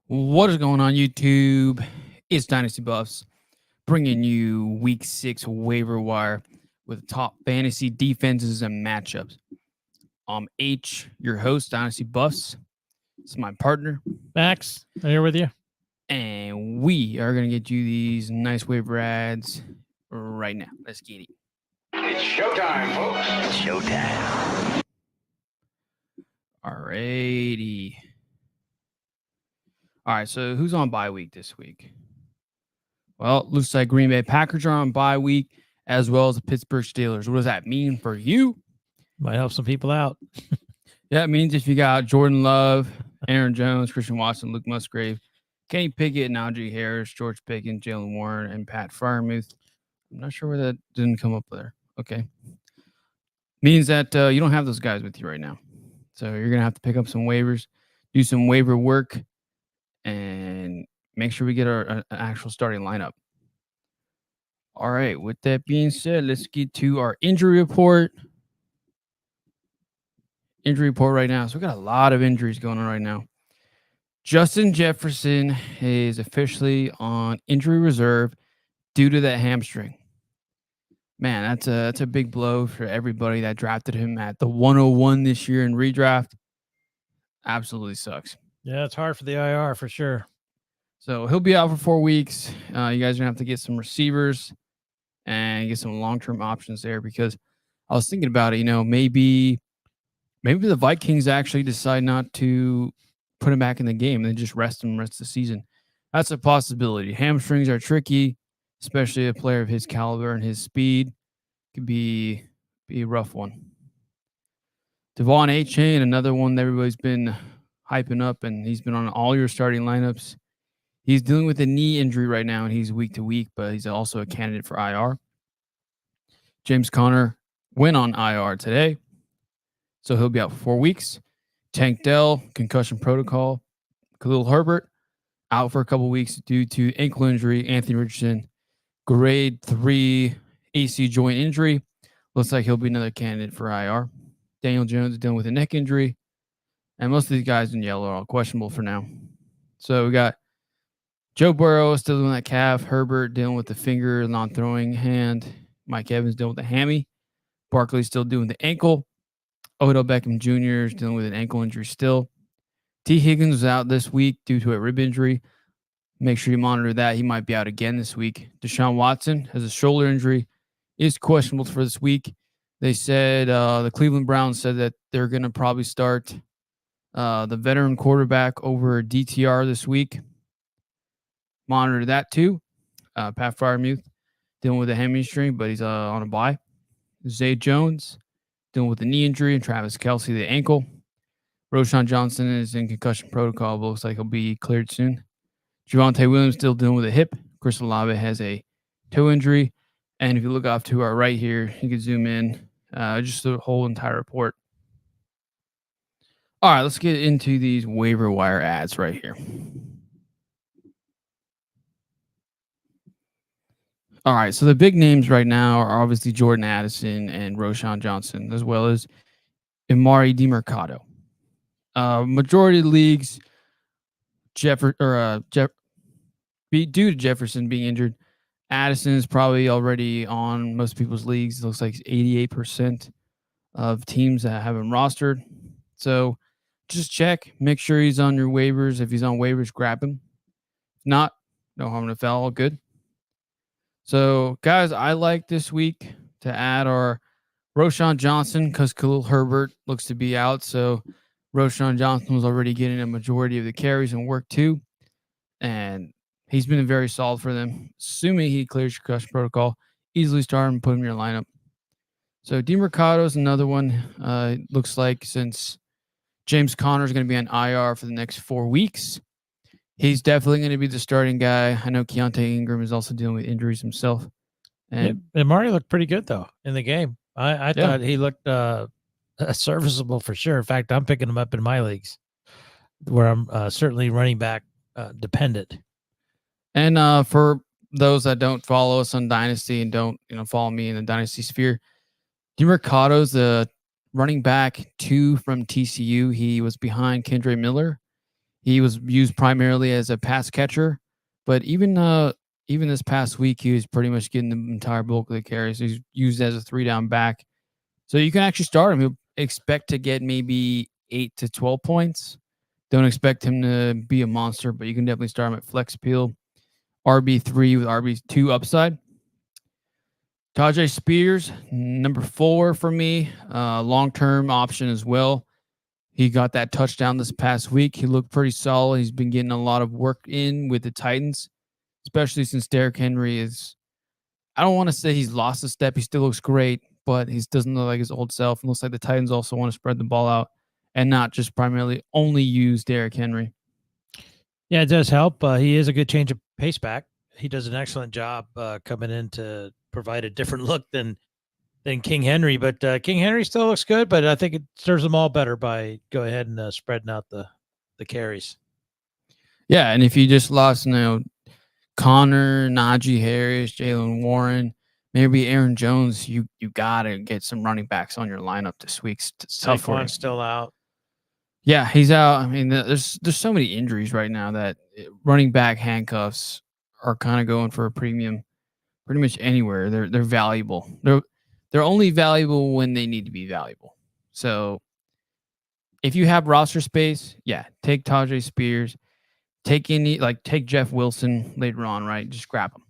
What is going on, YouTube? It's Dynasty Buffs bringing you Week 6 waiver wire with top fantasy defenses and matchups. I'm H, your host, Dynasty Buffs. This is my partner, Max, I'm here with you. and we are going to get you these nice waiver ads right now. Let's get it. It's showtime, folks. It's showtime. Alrighty. All right, so who's on bye week this week? Well, looks like Green Bay Packers are on bye week, as well as the Pittsburgh Steelers. What does that mean for you? Might help some people out. Yeah, it means if you got Jordan Love, Aaron Jones, Christian Watson, Luke Musgrave, Kenny Pickett, Najee Harris, George Pickens, Jalen Warren, and Pat Freiermuth. I'm not sure where that didn't come up there. Okay. Means that you don't have those guys with you right now. So you're going to have to pick up some waivers, do some waiver work, and make sure we get our actual starting lineup. All right. With that being said, let's get to our injury report. Injury report right now. So we got a lot of injuries going on right now. Justin Jefferson is officially on injury reserve due to that hamstring. Man, that's a big blow for everybody that drafted him at the 101 this year in redraft. Absolutely sucks. Yeah, it's hard for the IR for sure. So he'll be out for 4 weeks. You guys are going to have to get some receivers and get some long-term options there, because I was thinking about it, maybe the Vikings actually decide not to put him back in the game and then just rest him the rest of the season. That's a possibility. Hamstrings are tricky, especially a player of his caliber and his speed. Could be a rough one. Devon A-Chain, another one that everybody's been hyping up, and he's been on all your starting lineups. He's dealing with a knee injury right now, and he's week to week, but he's also a candidate for IR. James Conner went on IR today, so he'll be out for 4 weeks. Tank Dell, concussion protocol. Khalil Herbert, out for a couple weeks due to ankle injury. Anthony Richardson, grade 3 AC joint injury. Looks like he'll be another candidate for IR. Daniel Jones is dealing with a neck injury. And most of these guys in yellow are all questionable for now. So we got Joe Burrow still doing that calf. Herbert dealing with the finger, non-throwing hand. Mike Evans dealing with the hammy. Barkley still doing the ankle. Odell Beckham Jr. is dealing with an ankle injury still. T. Higgins was out this week due to a rib injury. Make sure you monitor that. He might be out again this week. Deshaun Watson has a shoulder injury. Is questionable for this week. They said the Cleveland Browns said that they're going to probably start the veteran quarterback over DTR this week. Monitor that too. Pat Freiermuth dealing with a hamstring, but he's on a bye. Zay Jones dealing with a knee injury, and Travis Kelce the ankle. Roschon Johnson is in concussion protocol, but looks like he'll be cleared soon. Javonte Williams still dealing with a hip. Chris Olave has a toe injury. And if you look off to our right here, you can zoom in, just the whole entire report. All right, let's get into these waiver wire ads right here. All right, so the big names right now are obviously Jordan Addison and Roschon Johnson, as well as Emari DeMercado. Majority of the leagues, due to Jefferson being injured, Addison is probably already on most people's leagues. It looks like 88% of teams that have him rostered. So just check, make sure he's on your waivers. If he's on waivers, grab him. If not, no harm, no foul, all good. So, guys, I like this week to add our Roschon Johnson because Khalil Herbert looks to be out. So Roschon Johnson was already getting a majority of the carries and work too. And he's been very solid for them. Assuming he clears concussion protocol, easily start him and put him in your lineup. So DeMercado is another one. Looks like since James Conner is going to be on IR for the next 4 weeks, he's definitely going to be the starting guy. I know Keontae Ingram is also dealing with injuries himself. And Amari looked pretty good, though, in the game. I thought he looked serviceable for sure. In fact, I'm picking him up in my leagues where I'm certainly running back dependent. And for those that don't follow us on Dynasty and don't follow me in the Dynasty sphere, DeMercado's the running back 2 from TCU. He was behind Kendre Miller He was used primarily as a pass catcher, but even this past week, he was pretty much getting the entire bulk of the carries. He's used as a 3-down back. So you can actually start him. He'll expect to get maybe 8 to 12 points. Don't expect him to be a monster, but you can definitely start him at flex appeal. RB3 with RB2 upside. Tajay Spears, number 4 for me. Long-term option as well. He got that touchdown this past week. He looked pretty solid. He's been getting a lot of work in with the Titans, especially since Derrick Henry is, I don't want to say he's lost a step. He still looks great, but he doesn't look like his old self. It looks like the Titans also want to spread the ball out and not just primarily only use Derrick Henry. Yeah, it does help. He is a good change of pace back. He does an excellent job coming in to provide a different look than King Henry. But King Henry still looks good, but I think it serves them all better by go ahead and spreading out the carries. Yeah, and if you just lost, Connor, Najee Harris, Jalen Warren, maybe Aaron Jones, you gotta get some running backs on your lineup this week. It's tough for you. Saquon's still out. Yeah, he's out. I mean, there's so many injuries right now that running back handcuffs are kind of going for a premium pretty much anywhere. They're valuable. They're only valuable when they need to be valuable. So if you have roster space, yeah, take Tajay Spears, take Jeff Wilson later on, right? Just grab them.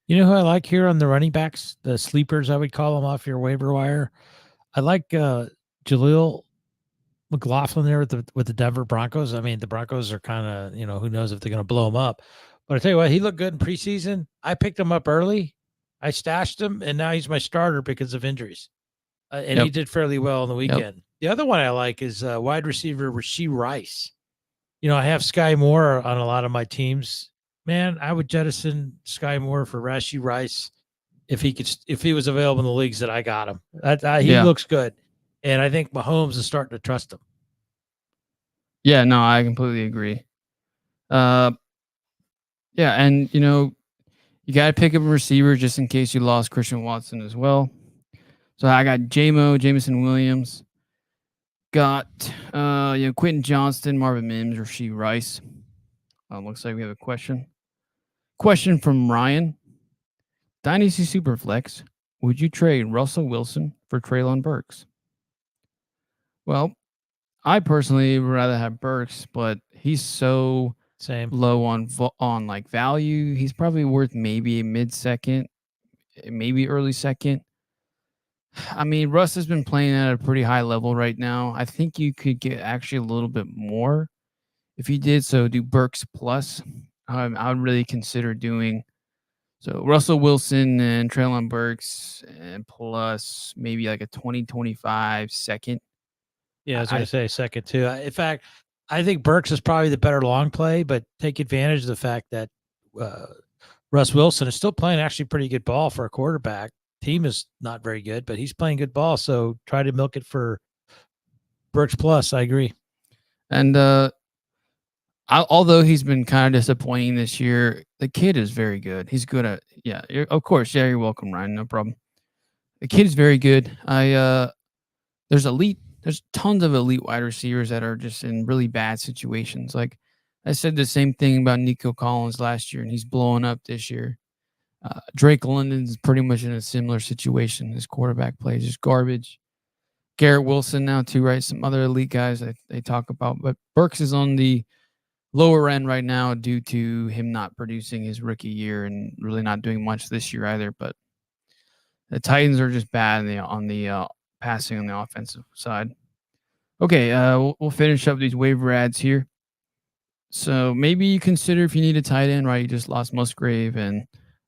You know who I like here on the running backs, the sleepers, I would call them off your waiver wire. I like Jaleel McLaughlin there with the Denver Broncos. I mean, the Broncos are kind of, who knows if they're going to blow him up. But I tell you what, he looked good in preseason. I picked him up early. I stashed him, and now he's my starter because of injuries. And he did fairly well on the weekend. Yep. The other one I like is wide receiver Rashee Rice. I have Sky Moore on a lot of my teams. Man, I would jettison Sky Moore for Rashee Rice if he was available in the leagues that I got him. He looks good. And I think Mahomes is starting to trust him. Yeah, no, I completely agree. Yeah, and you got to pick up a receiver just in case you lost Christian Watson as well. So I got Jameson Williams, got Quentin Johnston, Marvin Mims, Rashee Rice. Looks like we have a question. Question from Ryan. Dynasty Superflex, would you trade Russell Wilson for Treylon Burks? Well, I personally would rather have Burks, but he's so low on like value. He's probably worth maybe a mid-second, maybe early second. I mean, Russ has been playing at a pretty high level right now. I think you could get actually a little bit more if you did. So do Burks plus. I would really consider doing so Russell Wilson and Treylon Burks and plus maybe like a 20-25 second. Yeah, I was going to say second too. In fact, I think Burks is probably the better long play, but take advantage of the fact that Russ Wilson is still playing actually pretty good ball for a quarterback. Team is not very good, but he's playing good ball. So try to milk it for Burks plus. I agree. And although he's been kind of disappointing this year, the kid is very good. He's good at of course. Yeah, you're welcome, Ryan. No problem. The kid is very good. There's tons of elite wide receivers that are just in really bad situations. Like I said the same thing about Nico Collins last year, and he's blowing up this year. Drake London's pretty much in a similar situation. His quarterback play is just garbage. Garrett Wilson now too, right? Some other elite guys that they talk about. But Burks is on the lower end right now due to him not producing his rookie year and really not doing much this year either. But the Titans are just bad on the passing on the offensive side. Okay, we'll finish up these waiver ads here. So maybe you consider if you need a tight end, right? You just lost Musgrave and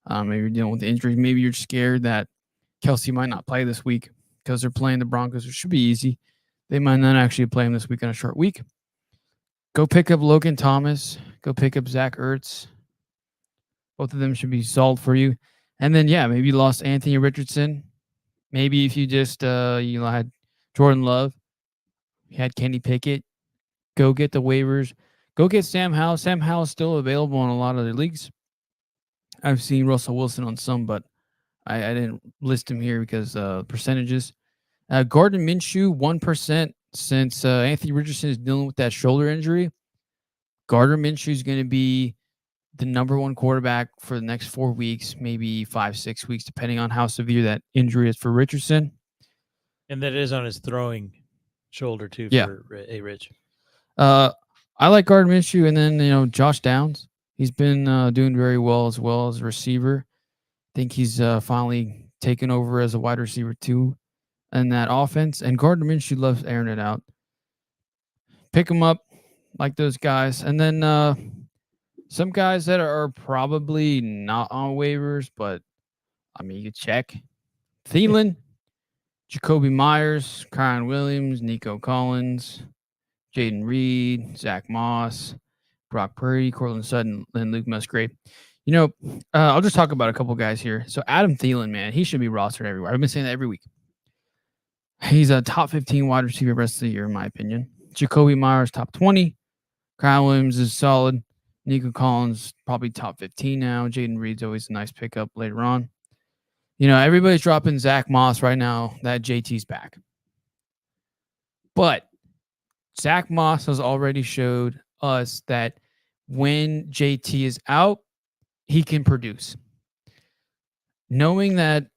maybe you're dealing with injuries. Maybe you're scared that Kelsey might not play this week because they're playing the Broncos, which should be easy. They might not actually play him this week on a short week. Go pick up Logan Thomas. Go pick up Zach Ertz. Both of them should be solid for you. And then, maybe you lost Anthony Richardson. Maybe if you just had Jordan Love, you had Kenny Pickett, go get the waivers. Go get Sam Howell. Sam Howell is still available in a lot of the leagues. I've seen Russell Wilson on some, but I didn't list him here because percentages. Gardner Minshew, 1% since Anthony Richardson is dealing with that shoulder injury. Gardner Minshew is going to be the number one quarterback for the next 4 weeks, maybe 5-6 weeks, depending on how severe that injury is for Richardson. And that is on his throwing shoulder too for A-Rich. I like Gardner Minshew, and then Josh Downs. He's been doing very well as a receiver. I think he's finally taken over as a wide receiver too in that offense. And Gardner Minshew loves airing it out. Pick him up like those guys, and then some guys that are probably not on waivers, but I mean you could check. Thielen, Jacoby Myers, Kyron Williams, Nico Collins, Jaden Reed, Zach Moss, Brock Purdy, Cortland Sutton, and Luke Musgrave. I'll just talk about a couple guys here. So Adam Thielen, man, he should be rostered everywhere. I've been saying that every week. He's a top 15 wide receiver rest of the year, in my opinion. Jacoby Myers, top 20. Kyle Williams is solid. Nico Collins, probably top 15 now. Jaden Reed's always a nice pickup later on. Everybody's dropping Zach Moss right now that JT's back. But Zach Moss has already showed us that when JT is out, he can produce. Knowing that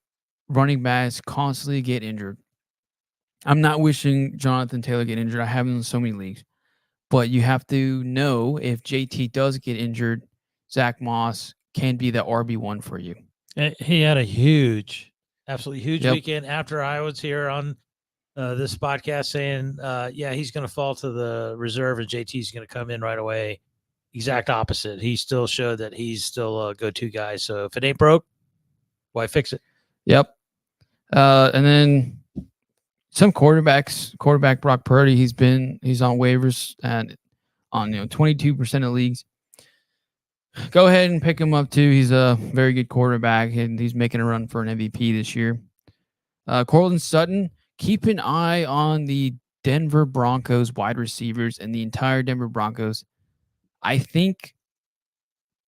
running backs constantly get injured, I'm not wishing Jonathan Taylor get injured. I have him in so many leagues. But you have to know if JT does get injured, Zach Moss can be the RB1 for you. He had a absolutely huge weekend after I was here on this podcast saying, he's going to fall to the reserve and JT's going to come in right away. Exact opposite. He still showed that he's still a go-to guy. So if it ain't broke, why fix it? Yep. And then some quarterback Brock Purdy, he's on waivers and on 22% of leagues. Go ahead and pick him up too. He's a very good quarterback and he's making a run for an MVP this year. Cortland Sutton, keep an eye on the Denver Broncos wide receivers and the entire Denver Broncos. I think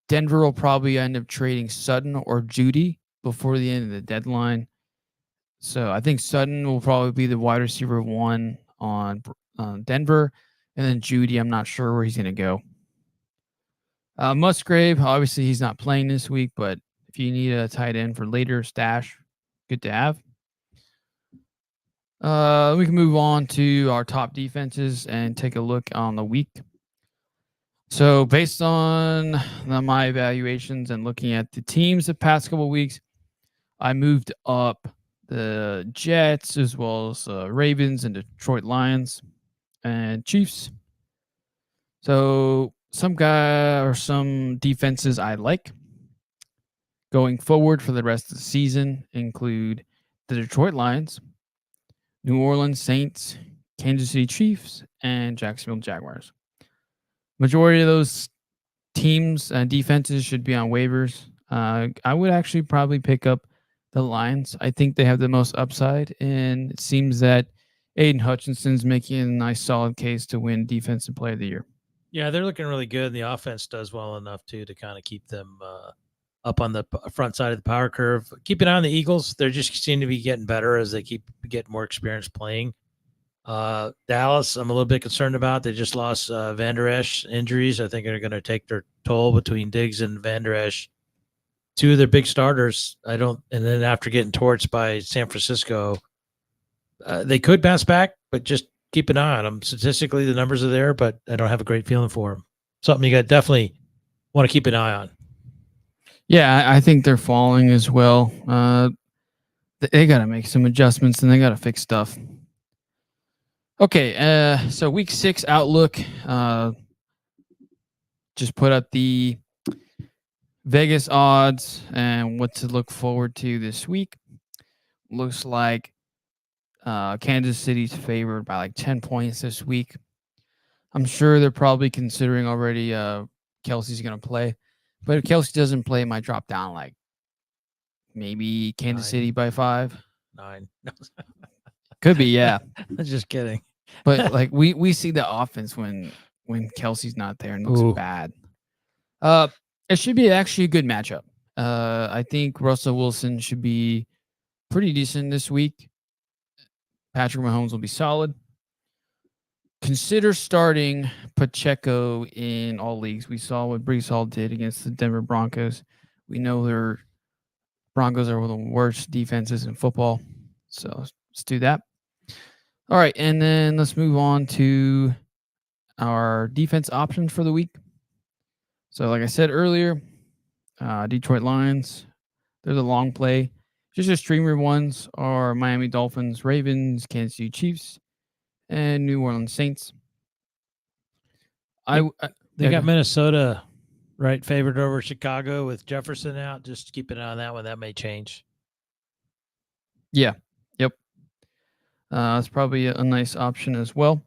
Denver will probably end up trading Sutton or Judy before the end of the deadline. So I think Sutton will probably be the wide receiver 1 on Denver. And then Judy, I'm not sure where he's going to go. Musgrave, obviously he's not playing this week, but if you need a tight end for later stash, good to have. We can move on to our top defenses and take a look on the week. So based on my evaluations and looking at the teams the past couple of weeks, I moved up the Jets as well as Ravens and Detroit Lions and Chiefs. So some defenses I like going forward for the rest of the season include the Detroit Lions, New Orleans Saints, Kansas City Chiefs, and Jacksonville Jaguars. Majority of those teams and defenses should be on waivers. I would actually probably pick up the Lions. I think they have the most upside, and it seems that Aiden Hutchinson's making a nice solid case to win Defensive Player of the Year. Yeah, they're looking really good. The offense does well enough too to kind of keep them up on the front side of the power curve. Keep an eye on the Eagles. They're just seem to be getting better as they keep getting more experience playing. Dallas, I'm a little bit concerned about. They just lost Van Der Esch injuries. I think they're going to take their toll between Diggs and Van Der Esch. 2 of their big starters. And then after getting torched by San Francisco, they could bounce back, but just keep an eye on them. Statistically, the numbers are there, but I don't have a great feeling for them. Something you definitely want to keep an eye on. Yeah, I think they're falling as well. They got to make some adjustments and they got to fix stuff. Okay, so week 6 outlook. Just put up the Vegas odds and what to look forward to this week. Looks like Kansas City's favored by like 10 points this week. I'm sure they're probably considering already Kelsey's going to play. But if Kelsey doesn't play, it might drop down like maybe Kansas City by 5. 9. Could be, yeah. Just kidding. But like we see the offense when Kelsey's not there and it looks bad. It should be actually a good matchup. I think Russell Wilson should be pretty decent this week. Patrick Mahomes will be solid. consider starting Pacheco in all leagues. We saw what Brees Hall did against the Denver Broncos. We know their Broncos are one of the worst defenses in football. So let's do that. All right, and then let's move on to our defense options for the week. So, like I said earlier, Detroit Lions, they're the long play. Just the streamer ones are Miami Dolphins, Ravens, Kansas City Chiefs, and New Orleans Saints. They got Minnesota right favored over Chicago with Jefferson out. Just keep an eye on that one. That may change. Yeah. Yep. It's probably a nice option as well.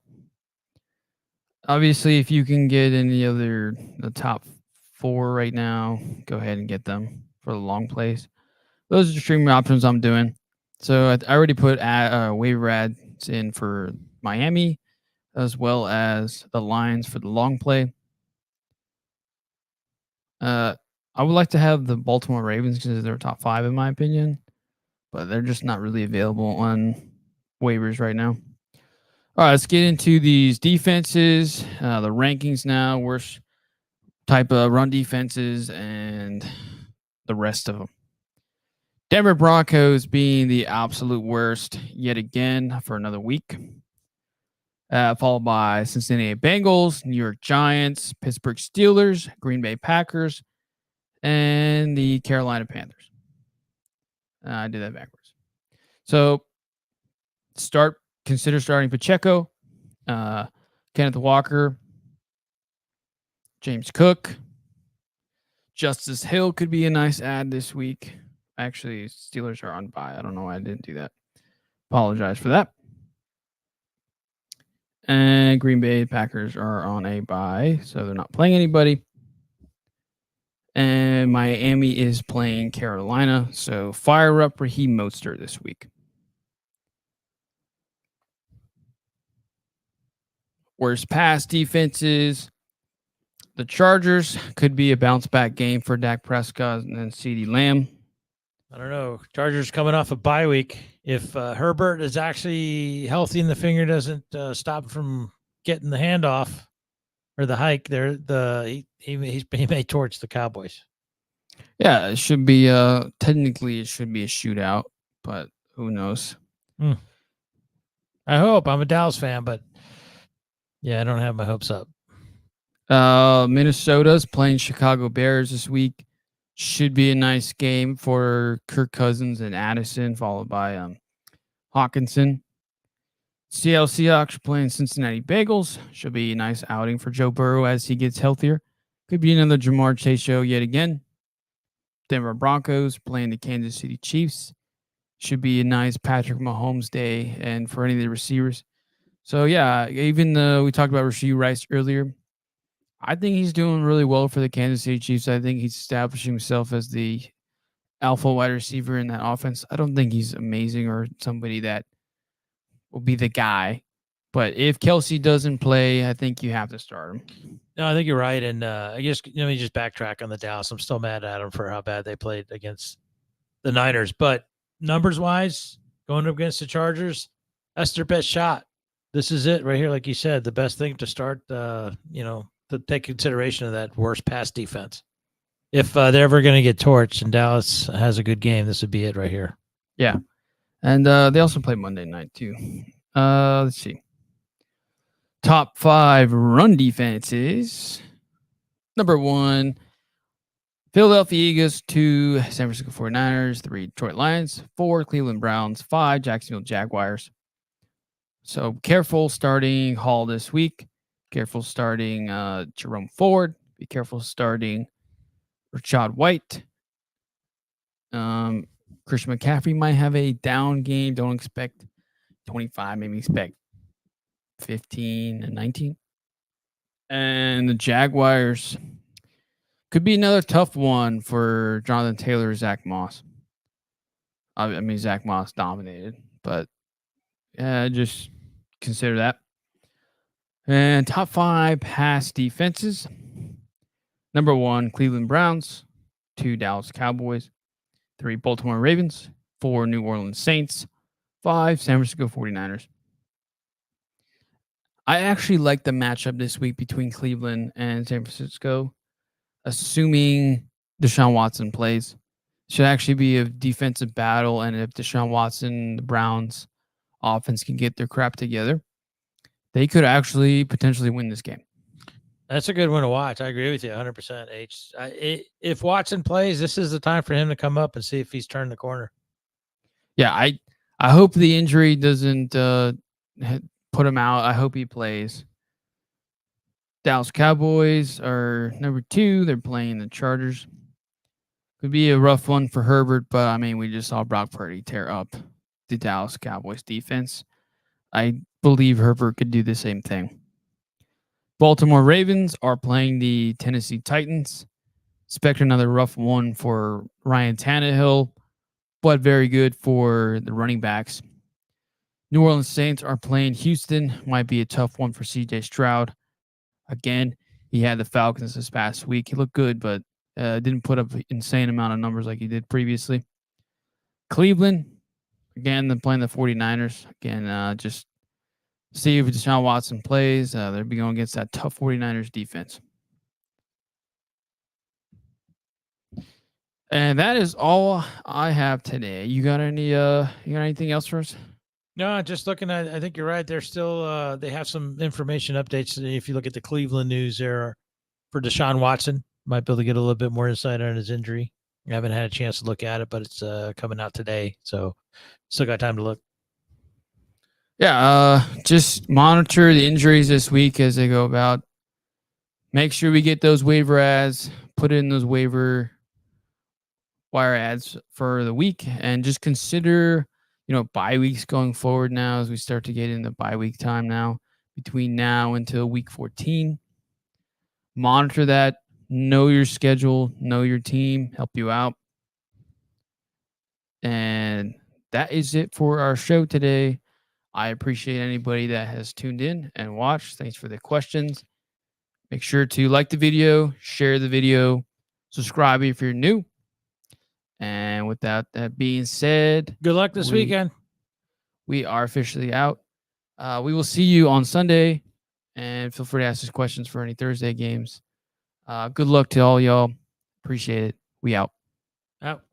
Obviously, if you can get any other the top 4 right now, go ahead and get them for the long plays. Those are the streaming options I'm doing. So I already put waiver ads in for Miami, as well as the Lions for the long play. I would like to have the Baltimore Ravens because they're top 5 in my opinion, but they're just not really available on waivers right now. All right, let's get into these defenses, the rankings now, worst type of run defenses, and the rest of them. Denver Broncos being the absolute worst yet again for another week. Followed by Cincinnati Bengals, New York Giants, Pittsburgh Steelers, Green Bay Packers, and the Carolina Panthers. I did that backwards. So consider starting Pacheco, Kenneth Walker, James Cook, Justice Hill could be a nice add this week. Actually, Steelers are on bye. I don't know why I didn't do that. Apologize for that. And Green Bay Packers are on a bye, so they're not playing anybody. And Miami is playing Carolina, so fire up Raheem Mostert this week. Worst pass defenses. The Chargers could be a bounce back game for Dak Prescott and CeeDee Lamb. I don't know. Chargers coming off a bye week. If Herbert is actually healthy and the finger doesn't stop him from getting the handoff or the hike, he may torch the Cowboys. Yeah, it should be technically it should be a shootout, but who knows? I hope. I'm a Dallas fan, but yeah, I don't have my hopes up. Minnesota's playing Chicago Bears this week. Should be a nice game for Kirk Cousins and Addison, followed by Hawkinson. Seattle Seahawks playing Cincinnati Bengals. Should be a nice outing for Joe Burrow as he gets healthier. Could be another Jamar Chase show yet again. Denver Broncos playing the Kansas City Chiefs. Should be a nice Patrick Mahomes day and for any of the receivers. So, yeah, even though we talked about Rashee Rice earlier, I think he's doing really well for the Kansas City Chiefs. I think he's establishing himself as the alpha wide receiver in that offense. I don't think he's amazing or somebody that will be the guy. But if Kelsey doesn't play, I think you have to start him. No, I think you're right. And I guess let me just backtrack on the Dallas. I'm still mad at them for how bad they played against the Niners. But numbers-wise, going up against the Chargers, that's their best shot. This is it right here, like you said, the best thing to start, to take consideration of that worst pass defense. If they're ever going to get torched and Dallas has a good game, this would be it right here. Yeah. And they also play Monday night too. Let's see. Top 5 run defenses. Number 1, Philadelphia Eagles. 2, San Francisco 49ers. 3, Detroit Lions. 4, Cleveland Browns. 5, Jacksonville Jaguars. So careful starting Hall this week. Careful starting Jerome Ford. Be careful starting Rashad White. Christian McCaffrey might have a down game. Don't expect 25. Maybe expect 15 and 19. And the Jaguars could be another tough one for Jonathan Taylor or Zach Moss. I mean, Zach Moss dominated, but just consider that. And top 5 pass defenses. Number 1, Cleveland Browns. 2, Dallas Cowboys. 3, Baltimore Ravens. 4, New Orleans Saints. 5, San Francisco 49ers. I actually like the matchup this week between Cleveland and San Francisco, assuming Deshaun Watson plays. Should actually be a defensive battle, and if Deshaun Watson, the Browns offense can get their crap together, they could actually potentially win this game. That's a good one to watch. I agree with you 100%. If Watson plays, this is the time for him to come up and see if he's turned the corner. Yeah, I hope the injury doesn't put him out. I hope he plays. Dallas Cowboys are number 2. They're playing the Chargers. Could be a rough one for Herbert, but I mean, we just saw Brock Purdy tear up the Dallas Cowboys defense. I believe Herbert could do the same thing. Baltimore Ravens are playing the Tennessee Titans. Expect another rough one for Ryan Tannehill, but very good for the running backs. New Orleans Saints are playing Houston. Might be a tough one for CJ Stroud. Again, he had the Falcons this past week. He looked good, but didn't put up an insane amount of numbers like he did previously. Cleveland, again, they're playing the 49ers. Again, just see if Deshaun Watson plays. They'll be going against that tough 49ers defense. And that is all I have today. You got anything else for us? No, just looking at, I think you're right. They're still, they have some information updates. If you look at the Cleveland news there for Deshaun Watson, might be able to get a little bit more insight on his injury. I haven't had a chance to look at it, but it's coming out today. So still got time to look. Yeah, just monitor the injuries this week as they go about. Make sure we get those waiver ads, put in those waiver wire ads for the week, and just consider, bye weeks going forward now as we start to get into bye week time now, between now until week 14. Monitor that, know your schedule, know your team, help you out. And that is it for our show today. I appreciate anybody that has tuned in and watched. Thanks for the questions. Make sure to like the video, share the video, subscribe if you're new. And with that being said, good luck this weekend. We are officially out. We will see you on Sunday, and feel free to ask us questions for any Thursday games. Good luck to all y'all. Appreciate it. We out. Out.